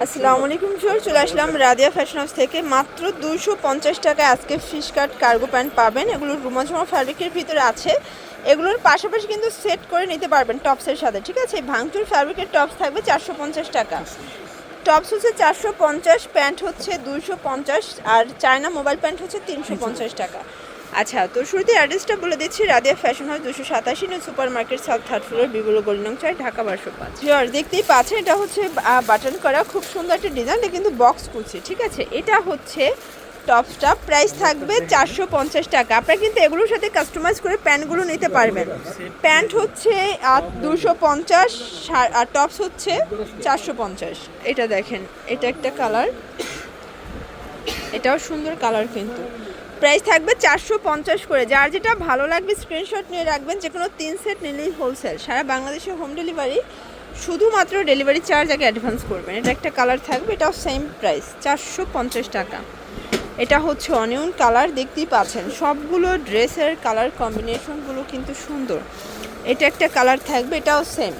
আসসালামু আলাইকুম স্যার, চলে আসলাম রাদিয়া ফ্যাশন হাউস থেকে। মাত্র 250 টাকায় আজকে ফিশ কাট কার্গো প্যান্ট পাবেন। এগুলো রুমাঝুমা ফ্যাব্রিকের ভিতরে আছে। এগুলোর পাশাপাশি কিন্তু সেট করে নিতে পারবেন টপসের সাথে, ঠিক আছে। ভাঙচুর ফ্যাব্রিকের টপস থাকবে 450 টাকা। টপস হচ্ছে 450, প্যান্ট হচ্ছে 250, আর চায়না মোবাইল প্যান্ট হচ্ছে 350 টাকা। আচ্ছা, তো শুরুতে অ্যাড্রেসটা বলে দিচ্ছি। Radia fashion house 287 new super market, south third floor, বিগুলো গলিনং 4, ঢাকা 1205। জর্জ দেখতেই পাচ্ছেন, এটা হচ্ছে বাটন করা, খুব সুন্দর একটা ডিজাইন। এটা কিন্তু বক্স কুচি, ঠিক আছে। এটা হচ্ছে টপসটা, প্রাইস থাকবে 450 টাকা। আপনারা কিন্তু এগুলোর সাথে কাস্টমাইজ করে প্যান্টগুলো নিতে পারবেন। প্যান্ট হচ্ছে 250 আর টপস হচ্ছে 450। এটা দেখেন, এটা একটা কালার, এটাও সুন্দর কালার। কিন্তু প্রাইস থাকবে 450 করে। যার যেটা ভালো লাগবে স্ক্রিনশট নিয়ে রাখবেন। যে কোনো 3 সেট নিলেই হোলসেল, সারা বাংলাদেশে হোম ডেলিভারি। শুধুমাত্র ডেলিভারি চার্জ আগে অ্যাডভান্স করবেন। এটা একটা কালার থাকবে, এটাও সেম প্রাইস 450 টাকা। এটা হচ্ছে অনিয়ন কালার, দেখতেই পাচ্ছেন সবগুলো ড্রেসের কালার কম্বিনেশনগুলো কিন্তু সুন্দর। এটা একটা কালার থাকবে, এটাও সেম।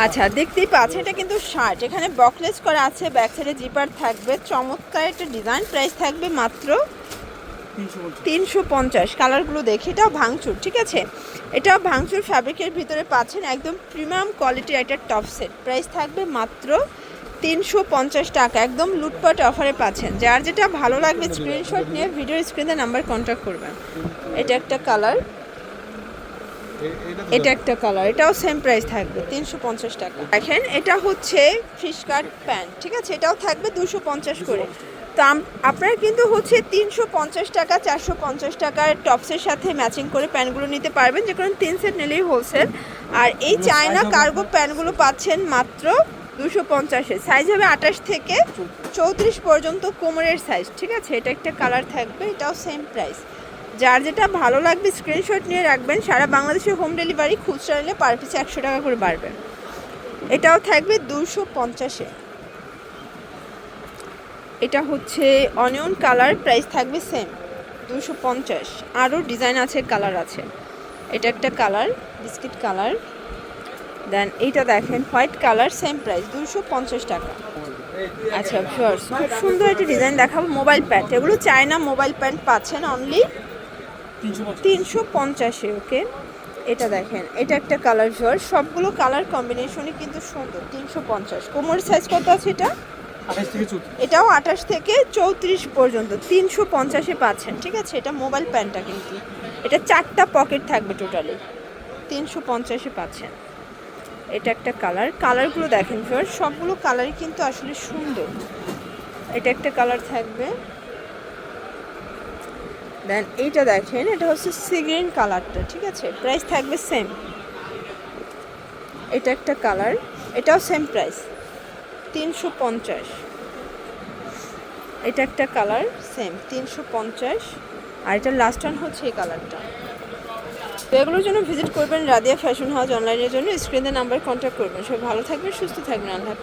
আচ্ছা, দেখতেই পাচ্ছেন এটা কিন্তু শার্ট, এখানে বকলেস করা আছে, ব্যাক সাইডে জিপার থাকবে। চমৎকার একটা ডিজাইন, প্রাইস থাকবে মাত্র 350। কালারগুলো দেখি, এটাও ভাঙচুর, ঠিক আছে। এটাও ভাঙচুর ফ্যাব্রিকের ভিতরে পাচ্ছেন, একদম প্রিমিয়াম কোয়ালিটির একটা টপ সেট। প্রাইস থাকবে মাত্র 350 টাকা, একদম লুটপাট অফারে পাচ্ছেন। যার যেটা ভালো লাগবে স্ক্রিনশট নিয়ে ভিডিওর স্ক্রিনে নাম্বার কন্ট্যাক্ট করবেন। এটা একটা কালার, এটা একটা কালার, এটাও সেম প্রাইস থাকবে 350 টাকা। দেখেন, এটা হচ্ছে ফিশ কাট প্যান্ট, ঠিক আছে। এটাও থাকবে 250 করে। তো আপনারা কিন্তু হচ্ছে 350 টাকা 450 টাকার টপসের সাথে ম্যাচিং করে প্যান্টগুলো নিতে পারবেন। যে কোনো 3 সেট নিলেই হোলসেল। আর এই চায়না কার্গো প্যান্টগুলো পাচ্ছেন মাত্র 250-এ। সাইজ হবে 28 থেকে 34 পর্যন্ত কোমরের সাইজ, ঠিক আছে। এটা একটা কালার থাকবে, এটাও সেম প্রাইস। যার যেটা ভালো লাগবে স্ক্রিনশট নিয়ে রাখবেন। সারা বাংলাদেশে হোম ডেলিভারি, খুচরা নিলে পার পিসে 100 টাকা করে বাড়বে। এটাও থাকবে 250-এ। এটা হচ্ছে অনিয়ন কালার, প্রাইস থাকবে সেম 250। আরও ডিজাইন আছে, কালার আছে। এটা একটা কালার, বিস্কিট কালার। দেন এইটা দেখেন হোয়াইট কালার, সেম প্রাইস 250 টাকা। আচ্ছা ভিউয়ার্স, খুব সুন্দর একটা ডিজাইন দেখাবো। মোবাইল প্যান্ট, এগুলো চায়না মোবাইল প্যান্ট পাচ্ছেন অনলি 350-এ। ওকে, এটা দেখেন, এটা একটা কালার ভিউয়ার্স। সবগুলো কালার কম্বিনেশনই কিন্তু সুন্দর। 350। কোমর সাইজ কত আছে এটা? এটাও 28 থেকে 34 পর্যন্ত 350-এ পাচ্ছেন, ঠিক আছে। এটা মোবাইল প্যান্টটা, কিন্তু এটা 4টা পকেট থাকবে টোটালি। 350-এ পাচ্ছেন। এটা একটা কালার, কালারগুলো দেখেন ভিউয়ার্স, সবগুলো কালারই কিন্তু আসলে সুন্দর। এটা একটা কালার থাকবে। দেন এইটা দেখেন, এটা হচ্ছে সি গ্রিন কালারটা, ঠিক আছে। প্রাইস থাকবে সেম। এটা একটা কালার, এটাও সেম প্রাইস 350। এটা একটা কালার, সেম 350। আর এটা লাস্ট ওয়ান হচ্ছে এই কালারটা। তো এগুলোর জন্য ভিজিট করবেন রাদিয়া ফ্যাশন হাউস। অনলাইনের জন্য স্ক্রিনে নাম্বার কন্ট্যাক্ট করবেন। সবাই ভালো থাকবেন, সুস্থ থাকবেন। আল্লাহ হাফেজ।